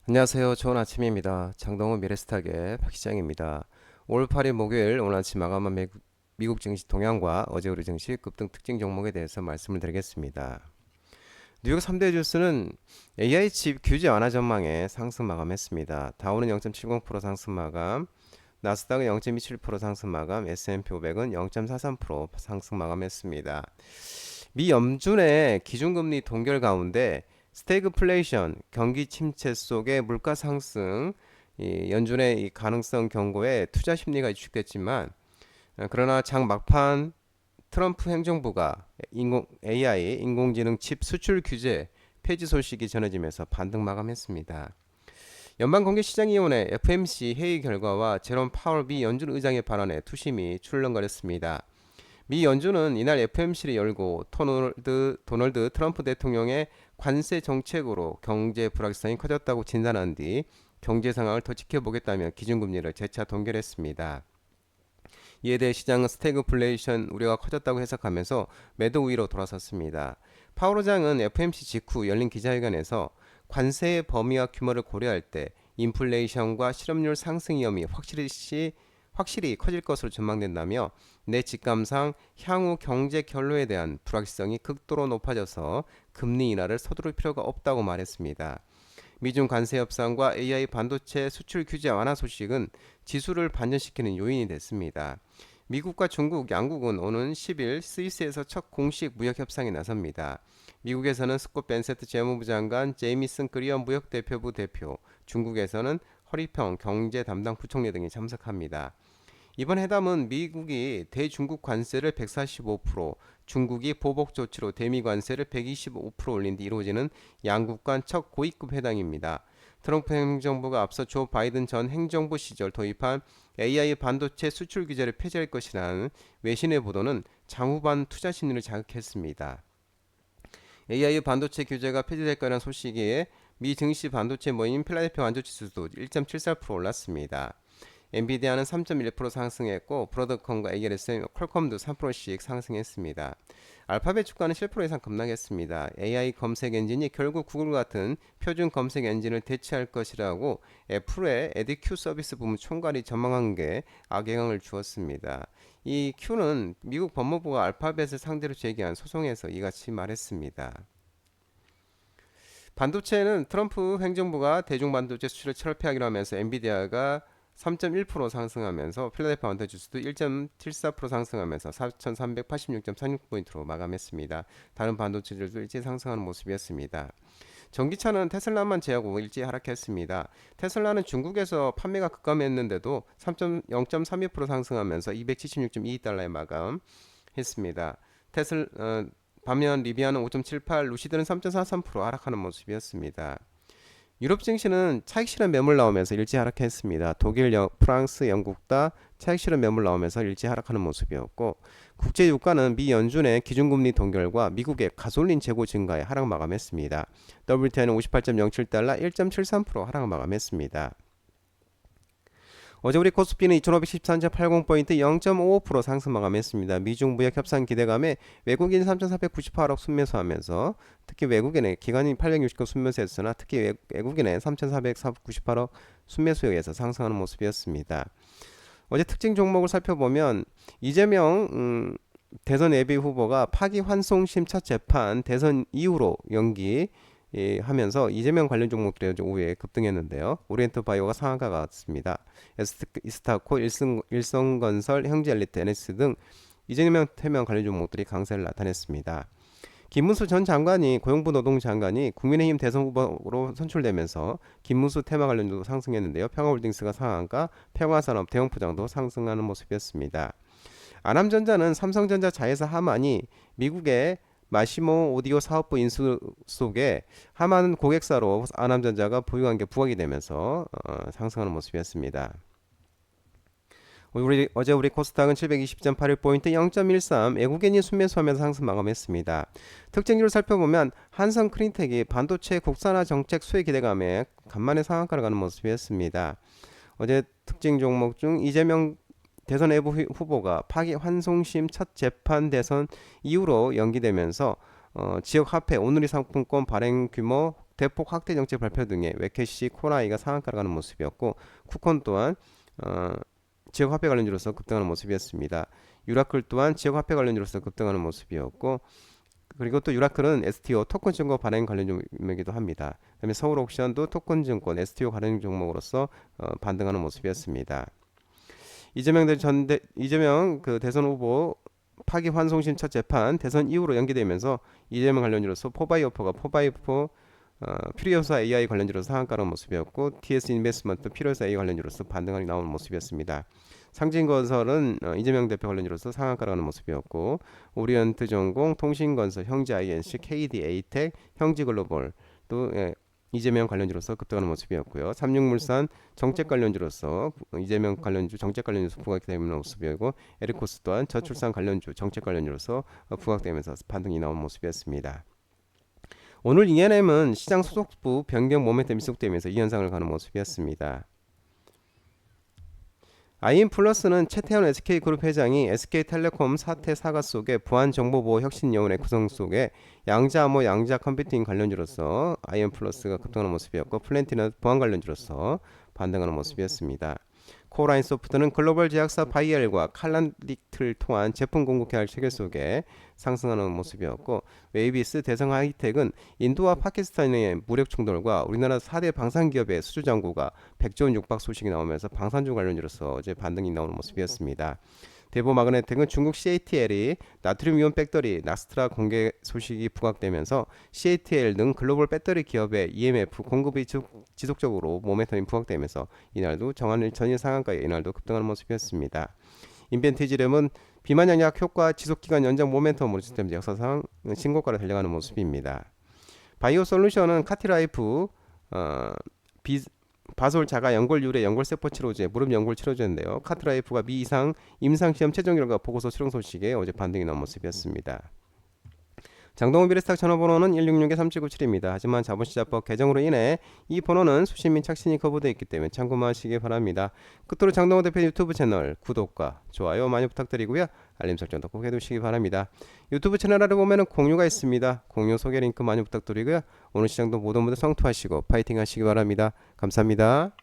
안녕하세요. 좋은 아침입니다. 장동훈 미래스탁의 박 시장입니다. 5월 8일 목요일 오늘 아침 마감한 미국 증시 동향과 어제 우리 증시 급등 특징 종목에 대해서 말씀을 드리겠습니다. 뉴욕 3대 지수는 AI 칩 규제 완화 전망에 상승 마감했습니다. 다우는 0.70% 상승 마감, 나스닥은 0.27% 상승 마감, S&P 500은 0.43% 상승 마감했습니다. 미 연준의 기준금리 동결 가운데 스태그플레이션, 경기 침체 속의 물가 상승, 이 연준의 이 가능성 경고에 투자 심리가 위축됐지만 그러나 장 막판 트럼프 행정부가 AI 인공지능 칩 수출 규제 폐지 소식이 전해지면서 반등 마감했습니다. 연방공개시장위원회 FMC 회의 결과와 제롬 파월 미 연준 의장의 발언에 투심이 출렁거렸습니다. 미 연준은 이날 FMC를 열고 도널드 트럼프 대통령의 관세 정책으로 경제 불확실성이 커졌다고 진단한 뒤 경제 상황을 더 지켜보겠다며 기준금리를 재차 동결했습니다. 이에 대해 시장은 스태그플레이션 우려가 커졌다고 해석하면서 매도 우위로 돌아섰습니다. 파월 의장은 FMC 직후 열린 기자회견에서 관세의 범위와 규모를 고려할 때 인플레이션과 실업률 상승 위험이 확실히 커질 것으로 전망된다며 내 직감상 향후 경제 결로에 대한 불확실성이 극도로 높아져서 금리 인하를 서두를 필요가 없다고 말했습니다. 미중 관세 협상과 AI 반도체 수출 규제 완화 소식은 지수를 반전시키는 요인이 됐습니다. 미국과 중국 양국은 오는 10일 스위스에서 첫 공식 무역 협상에 나섭니다. 미국에서는 스콧 벤세트 재무부 장관, 제이미슨 그리어 무역대표부 대표, 중국에서는 허리평 경제 담당 부총리 등이 참석합니다. 이번 회담은 미국이 대중국 관세를 145%, 중국이 보복 조치로 대미 관세를 125% 올린 뒤 이루어지는 양국 간 첫 고위급 회담입니다. 트럼프 행정부가 앞서 조 바이든 전 행정부 시절 도입한 AI 반도체 수출 규제를 폐지할 것이라는 외신의 보도는 장후반 투자 심리를 자극했습니다. AI 반도체 규제가 폐지될 거라는 소식에 미 증시 반도체 모임 필라델피아 완조지수도 1.74% 올랐습니다. 엔비디아는 3.1% 상승했고 브로드컴과 ALS, 퀄컴도 3%씩 상승했습니다. 알파벳 주가는 7% 이상 급락했습니다. AI 검색 엔진이 결국 구글 같은 표준 검색 엔진을 대체할 것이라고 애플의 에드큐 서비스 부문 총괄이 전망한 게 악영향을 주었습니다. 이 Q는 미국 법무부가 알파벳을 상대로 제기한 소송에서 이같이 말했습니다. 반도체는 트럼프 행정부가 대중 반도체 수출을 철폐하기로 하면서 엔비디아가 3.1% 상승하면서 필라델피아 원터지수도 1.74% 상승하면서 4,386.36포인트로 마감했습니다. 다른 반도체들도 일제 상승하는 모습이었습니다. 전기차는 테슬라만 제하고 일제 하락했습니다. 테슬라는 중국에서 판매가 급감했는데도 0.32% 상승하면서 276.22달러에 마감했습니다. 반면 리비아는 5.78, 루시드는 3.43% 하락하는 모습이었습니다. 유럽 증시는 차익 실현 매물 나오면서 일제 하락했습니다. 독일, 프랑스, 영국 다 차익 실현 매물 나오면서 일제 하락하는 모습이었고 국제 유가는 미 연준의 기준금리 동결과 미국의 가솔린 재고 증가에 하락 마감했습니다. WTI는 58.07달러 1.73% 하락 마감했습니다. 어제 우리 코스피는 2513.80포인트 0.55% 상승 마감했습니다. 미중 무역 협상 기대감에 외국인 3,498억 순매수하면서 특히 외국인의 기관인 860억 순매수했으나 특히 외국인의 3,498억 순매수에 의해서 상승하는 모습이었습니다. 어제 특징 종목을 살펴보면 이재명 대선 예비 후보가 파기환송심 첫 재판 대선 이후로 연기 하면서 이재명 관련 종목들이 오후에 급등했는데요. 오리엔트 바이오가 상한가 같습니다. 이스타코, 일성건설, 형제엘리트, NS 등 이재명 태명 관련 종목들이 강세를 나타냈습니다. 김문수 전 장관이 고용부 노동장관이 국민의힘 대선 후보로 선출되면서 김문수 테마 관련주도 상승했는데요. 평화홀딩스가 상한가, 평화산업, 대형포장도 상승하는 모습이었습니다. 아남전자는 삼성전자 자회사 하만이 미국의 마시모 오디오 사업부 인수 속에 하만 고객사로 아남전자가 보유한 게 부각이 되면서 상승하는 모습이었습니다. 어제 우리 코스닥은 720.81포인트 0.13 외국인이 순매수하면서 상승 마감했습니다. 특징주를 살펴보면 한성 크린텍이 반도체 국산화 정책 수혜 기대감에 간만에 상한가를 가는 모습이었습니다. 어제 특징 종목 중 이재명 대선 후보가 파기환송심 첫 재판 대선 이후로 연기되면서 지역 화폐 오늘의 상품권 발행 규모 대폭 확대 정책 발표 등의 웨캐시, 코나이가 상한가를 가는 모습이었고 쿠콘 또한 지역 화폐 관련주로서 급등하는 모습이었습니다. 유라클 또한 지역 화폐 관련주로서 급등하는 모습이었고 그리고 또 유라클은 STO 토큰 증권 발행 관련 종목이기도 합니다. 그다음에 서울옥션도 토큰 증권 STO 관련 종목으로서 반등하는 모습이었습니다. 이재명 그 대선 후보 파기환송심 첫 재판 대선 이후로 연기되면서 이재명 관련주로서 포바이오퍼가 포바이오퍼 퓨리오사 AI 관련주로서 상한가는 모습이었고 TS 인베스트먼트 퓨리오사 AI 관련주로서 반등이 나오는 모습이었습니다. 상진건설은 이재명 대표 관련주로서 상한가라는 모습이었고 오리언트전공, 통신건설, 형제 INC, KDA텍, 형지글로벌 또 이재명 관련주로서 급등하는 모습이었고요. 삼육물산 정책 관련주로서 이재명 관련주 정책 관련주로서 부각되는 모습이었고 에리코스 또한 저출산 관련주 정책 관련주로서 부각되면서 반등이 나온 모습이었습니다. 오늘 ENM은 시장 소속부 변경 모멘텀이 지속되면서 이 현상을 가는 모습이었습니다. IM플러스는 최태원 SK그룹 회장이 SK텔레콤 사태 사과 속에 보안정보보호 혁신여운의 구성 속에 양자암호 양자 컴퓨팅 관련주로서 IM플러스가 급등하는 모습이었고 플랜티는 보안 관련주로서 반등하는 모습이었습니다. 코어라인 소프트는 글로벌 제약사 바이엘과 칼란딕트를 통한 제품 공급 계약 체결 속에 상승하는 모습이었고 웨이비스 대성 하이텍은 인도와 파키스탄의 무력 충돌과 우리나라 4대 방산기업의 수주 잔고가 100조 원 육박 소식이 나오면서 방산주 관련주로서 어제 반등이 나오는 모습이었습니다. 대보 마그네텍은 중국 CATL이 나트륨 이온 배터리 나스트라 공개 소식이 부각되면서 CATL 등 글로벌 배터리 기업의 EMF 공급이 지속적으로 모멘텀이 부각되면서 이날도 전일 상한가에 이날도 급등하는 모습이었습니다. 인벤티지렘은 비만 양약 효과 지속기간 연장 모멘텀으로 지속되면서 역사상 신고가를 달려가는 모습입니다. 바이오솔루션은 카티라이프 바솔 자가 연골유래 연골세포 치료제 무릎 연골 치료제인데요. 카트라이프가 미 이상 임상시험 최종 결과 보고서 수령 소식에 어제 반등이 나온 모습이었습니다. 장동훈 미래스탁 전화번호는 166-3797입니다. 하지만 자본시장법 개정으로 인해 이 번호는 수신 및 착신이 거부되어 있기 때문에 참고만 하시기 바랍니다. 끝으로 장동훈 대표 유튜브 채널 구독과 좋아요 많이 부탁드리고요. 알림 설정도 꼭 해두시기 바랍니다. 유튜브 채널 아래 보면 공유가 있습니다. 공유 소개 링크 많이 부탁드리고요. 오늘 시장도 모두 성투하시고 파이팅 하시기 바랍니다. 감사합니다.